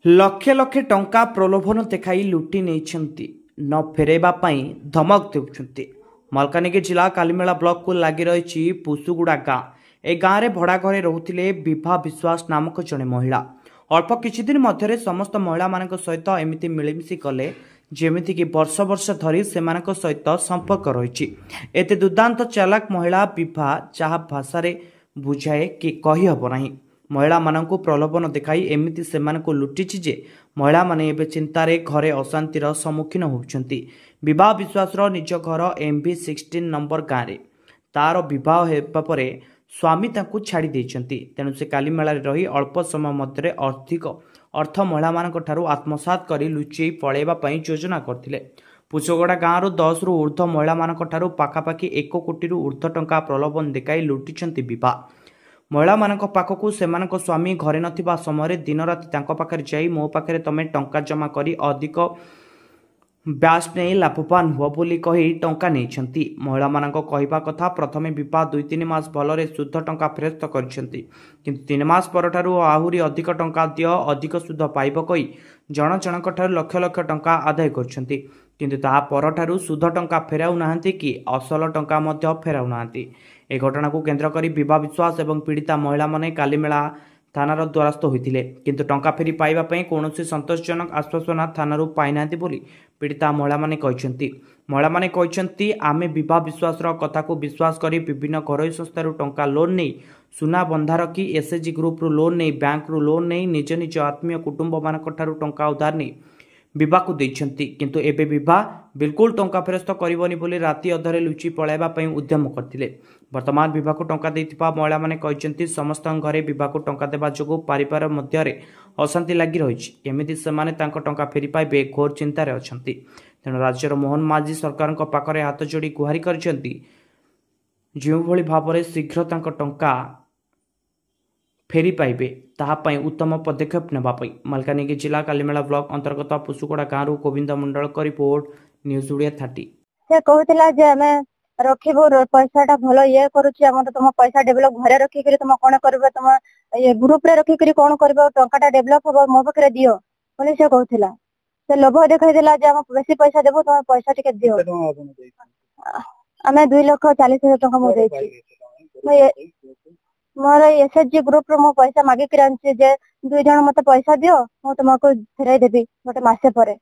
लक्षे लक्षे टंका प्रलोभन देखाई लुटि नेइछन्ति न फेरेबा पई धमक देउछन्ति। मलकानगिरी जिला कालीमेला ब्लॉक को लगी रही पुसुगुड़ा गाँ। ए गाँव में भड़ा घरे रोते विभा विश्वास नामक जड़े महिला। अल्प किछि दिन मध्य समस्त महिला मान सहित एमती मिलमिशि कले जेमितिकी वर्ष वर्ष धरी सेमानक सहित संपर्क रही। एते दुर्दांत चालाक महिला विभा जहाँ भाषा बुझाए कि कही हब नहीं। महिला मानक प्रलोभन देखाई एमिति सेमानक लुटिछि जे महिला माने एबे चिंतारे घरे अशांतिर सम्मुखीन होउछन्ति। विवाह विश्वासर निज घर MV16 नंबर गाँव में तार विवाह हेबा परे स्वामी तांकु छाड़ी देइछन्ति। तेणु से कालीमेला रही अल्प समय मध्य अधिक अर्थ महिला मानक ठारू आत्मसात करी लुचेई पळेबा पई योजना करथिले। पुसगड़ा गाँव 10 रु ऊर्ध्व महिला मानक ठारू पाखापाखि 1 कोटी रु ऊर्ध्व टंका प्रलोभन देखाई लुटिछन्ति विवाह। महिला मानक पाखकु सेमानक स्वामी घरे नथिबा समय दिन राति तांको पाखरे जाई मो पाखरे तमे टंका जमा करी अधिक ब्याज नहीं लाभवान हुआ बोली कही टंका नेइछन्ति। महिला मानक कहिबा कथा प्रथमे विवाह 2-3 मास भलरे शुद्ध टंका फेरस्त करछन्ति, किंतु 3 मास परठारु आहुरी अधिक टंका दियो अधिक शुद्ध पाइब कही जण जणक ठारु लक्ष लक्ष टंका आदाय करछन्ति, किंतु ता परठारु शुद्ध टंका फेराउ नाहंति कि असल टंका मध्य फेराउ नाहंति। ए घटना को केंद्र करी विवाह विश्वास एवं पीड़िता महिला माने कालीमेला थानार द्वारस्थ होइतिले, किंतु टंका फेरी पाइबा पई कोनोसी संतोषजनक आश्वासना थानारु पाइनांति बोली पीड़िता महिला माने कहिसंती। महिला माने कहिसंती आमे विवाह विश्वासर कथा को विश्वास करी विभिन्न घरोई संस्थारु टंका लोन नहीं सुना बंधा रखी एसएचजी ग्रुप रु लोन नहीं बैंक रु लोन नहीं निज निज आत्मीय कुटुंब मानक ठारु टंका उधार नहीं विवाह को देइछन्ति, किंतु एबे विवाह बिल्कुल टंका फेरस्त करिवनी बोली राति अधरे लुचि पळाइबा पई उद्यम करथिले। वर्तमान विवाह को टंका देइथिबा महिला माने कहिसंती समस्त घरे विवाह को टंका देबा जोगु परिवार मध्य अशांति लागि रहिछि। एमिति सेमाने तांको टंका फेरी पाइबे घोर चिंतारे अछन्ति। तेणु राज्यर मोहन माझी सरकारक पाखरे हाथ जोड़ी गुहारी करछन्ति जो भली भाबरे शीघ्र तांको टंका फेरी पाइबे ताहा पई उत्तम पदक्षेप नेबा पई। मलकानगिरी जिला कालीमेला ब्लॉक अंतर्गत पुसुगड़ा गाँव रु गोविंद मंडल को रिपोर्ट न्यूज ओडिया 30। से कहूतिला जे हमें रखिबो पैसाटा भलो ये करूची हम तुम पैसा डेवलप घरे रखी करी तुम कोन करबे तुम ये ग्रुप रे रखी करी कोन करबे टंकाटा डेवलप हो मो पाखरे दियो बोली से कहूतिला। से लोभ देखाई देला जे हम बेसी पैसा देबो तुम पैसा टिके दियो। हमें 2,40,000 टंका मो देछि। मोर एसएचजी ग्रुप रो मो पैसा मागी कर आनछि जे 2 जण मते पैसा दियो मो तुमको फेराई देबी गोटे मासे परे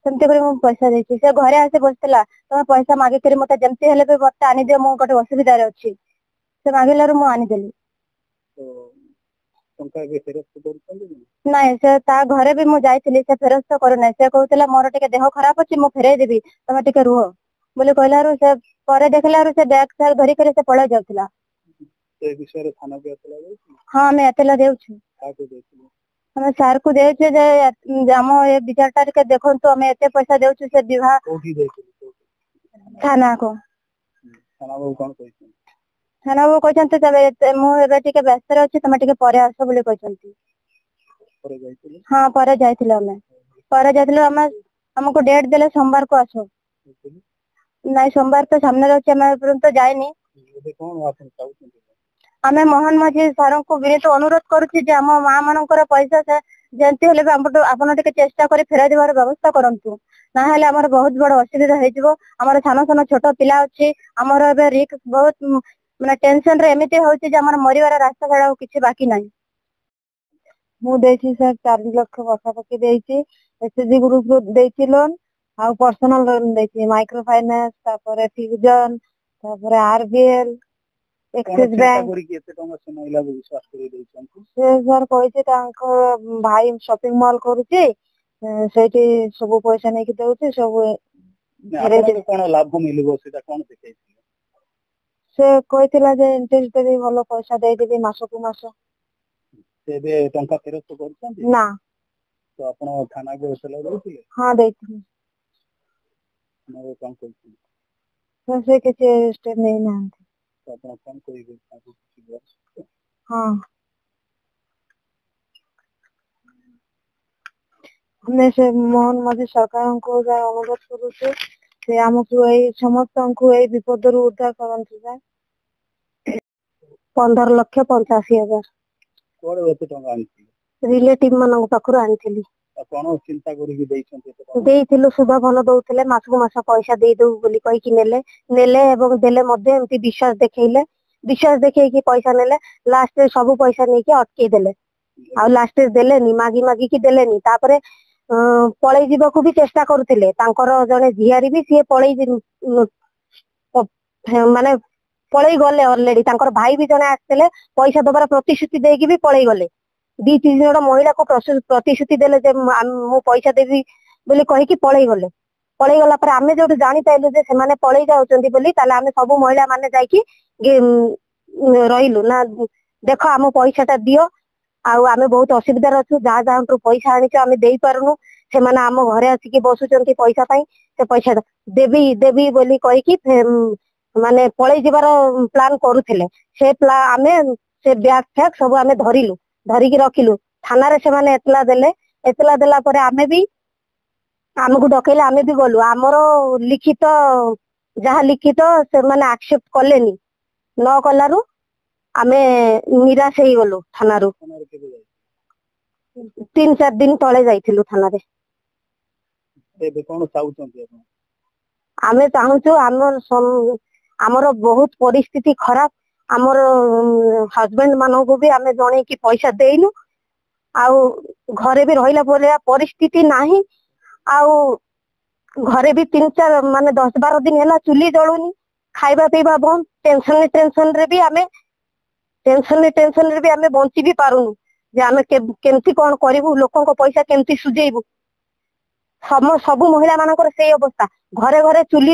सेमते करी मो पैसा देछि। से घरे आसे बसतला तुम पैसा मागी करी मते जेमते हेले बे मते आनी दियो मो गोटे असुविधा रे अछि से मागिलारु मो आनी देली। टंका के फेरस्त करछन्ती नहीं से ता घरे भी मो जाइथिली से फेरस्त करू नै। से कहउतला मोर टिके देह खराब अछि मो फेराई देबी तुम टिके रुह बोले कहलारु से परे देखलारु से बैग सार धरि करे से पळा जाउतला। से विषय थाना के अतला जाउछि। हां मैं अतला देउछु काके देछि हम सार को देउछु जे हम ए विचारटा के देखंतु हम एते पैसा देउछु से विवाह कोठी देछि थाना को। थाना को कोन कहिछि थाना को कहचंते तबे मु एबे टिके व्यस्त रे अछि तमे टिके परे आसो बोले कहचंती। परे जाइथिले हां परे जाइथिले हमें परे जाइथिले हम हमको डेट देले सोमवार को आसो नहीं सोमवार तो सामने रहछि हम तुरंत जाइनी। एबे कोन आपन चाहुछन्ती हमें मोहन माझी सार को विनीत अनुरोध करूछि जे हम मां मानकर पैसा से जेंति हेले आपन टिके चेष्टा करी फेराई देबार व्यवस्था करंतु ना हेले हमर बहुत बड़ असुविधा हे जिवो। हमर सानो सानो छोट पिला अछि हमर एबे रिस्क बहुत माने टेंशन रे एमिते होछि जे हमर मरिवार रास्ता छडा किछि बाकी नाही। मु देछि सर 4 लाख बसा पकी देछि एसजी ग्रुप रो देछि लोन आ पर्सनल लोन देछि माइक्रो फाइनेंस तापर फ्यूजन तापर आरबीएल एक्सिस बैंक करी के एते टंका से महिला को विश्वास करी दैछन्ती। से सर कहिছে तांको भाई शॉपिंग मॉल करूची सेठी सब पैसा नै कि देउची सब आपन कोन लाभ मिलबो सेटा कोन देखैछि से कहितला जे इंटरेस्ट देबी भलो पैसा दे देबी मासो को मासो सेबे टंका फेरस्त करछन्ती ना तो आपन थाना के अतला जाउछि। हां देछि हमर कोन कहिछि से के स्टेप नै ना तो आपन कोन कहिबे ताको किछि। हां हमने से मोहन माझी सरकार को अनुरोध करूचे से हमको ए समस्त को ए विपद रु उद्धार करंतु जाय 15,85,000 कोड एते टंका आनिछि रिलेटिव मानक पाखरु आनिथिली। कौन चिंता करिକି ଦେଇଛନ୍ତି ଏତେ ଟଙ୍କା? ଦେଇଥିଲୁ ସୁଧ ଭଲ ଦଉଥିଲେ ମାସକୁ ମାସ ପଇସା ଦେଇଦଉ ବୋଲି କହିକି ନେଲେ ଏବଂ ଦେଲେ ମଧ୍ୟ ଏମିତି ବିଶ୍ୱାସ ଦେଖେଇକି ପଇସା ନେଲେ ଲାଷ୍ଟରେ ସବୁ ପଇସା ନେଇକି ଅଟକେଇ ଦେଲେ ଆଉ ଲାଷ୍ଟରେ ଦେଲେନି ମାଗିକି ଦେଲେନି ତାପରେ ପଳେଇ ଯିବାକୁ ବି ଚେଷ୍ଟା କରୁଥିଲେ ତାଙ୍କର ଜଣେ ଝିଆରୀ ବି ସିଏ ମାନେ ପଳେଇ ଗଲେ ଅଲରେଡି ତାଙ୍କର ଭାଇ ବି ଜଣେ ଆସିଥିଲେ ପଇସା ଦବାର ପ୍ରତିଶ୍ରୁତି ଦେଇକି ବି ପଳେଇ ଗଲେ 2-3 ଜଣ ମହିଳାକୁ ପ୍ରତିଶ୍ରୁତି ଦେଲେ ଯେ ମୁଁ ପଇସା ଦେବି ବୋଲି କହିକି ପଳେଇ ଗଲା ପରେ ଆମେ ଯୋଉଠି ଜାଣିପାରିଲୁ ଯେ ସେମାନେ ପଳେଇ ଯାଉଛନ୍ତି ବୋଲି ତାହେଲେ ଆମେ ସବୁ ମହିଳା ମାନେ ଯାଇକି ରହିଲୁ ନା ଦେଖ ଆମ ପଇସା ଟା ଦିଅ ଆଉ ଆମେ ବହୁତ ଅସୁବିଧାରେ ଅଛୁ ଯାହାଠୁ ପଇସା ଆଣିଛୁ ଆମେ ଦେଇପାରୁନୁ ସେମାନେ ଆମ ଘରେ ଆସିକି ବସୁଛନ୍ତି ପଇସା ପାଇଁ ସେ ପଇସା ଦେବି ବୋଲି କହିକି ମାନେ ପଳେଇ ଯିବାର ପ୍ଲାନ୍ କରୁଥିଲେ ଆମେ ସେ ବ୍ୟାଗ୍ ଫ୍ୟାଗ୍ ସବୁ ଆମେ ଧରିକି ରଖିଲୁ ଥାନାରେ ସେମାନେ ଏତଲା ଦେଲା ପରେ ଆମକୁ ଡକେଇଲେ ଆମେ ବି ଗଲୁ ଆମର ଯାହା ଲିଖିତ ସେମାନେ ଆକ୍ସେପ୍ଟ କଲେନି ନ କଲାରୁ ଆମେ ନିରାଶ ହେଇଗଲୁ ଥାନାରୁ 3-4 ଦିନ ତଳେ ଯାଇଥିଲୁ ଥାନାରେ ଏବେ କଣ ଚାହୁଛନ୍ତି ଆପଣ? ଆମେ ଚାହୁଁଛୁ ଆମର ବହୁତ ପରିସ୍ଥିତି ଖରାପ ଆମର ହଜବେଣ୍ଡ ମାନଙ୍କୁ ବି ଆମେ ଜଣେଇକି ପଇସା ଦେଇନୁ ଆଉ ଘରେ ବି ରହିଲା ଭଳିଆ ପରିସ୍ଥିତି ନାହିଁ ଆଉ ଘରେ ବି 3-4 ମାନେ 10-12 ଦିନ ହେଲା ଚୁଲି ଜଳୁନି ଖାଇବା ପିଇବା ବନ୍ଦ ଟେନସନରେ ବି ଆମେ ବଞ୍ଚି ବି ପାରୁନୁ ଯେ ଆମେ କେମିତି କଣ କରିବୁ ଲୋକଙ୍କ ପଇସା କେମିତି ସୁଝେଇବୁ ସବୁ ମହିଳା ମାନଙ୍କର ସେଇ ଅବସ୍ଥା ଘରେ ଚୁଲି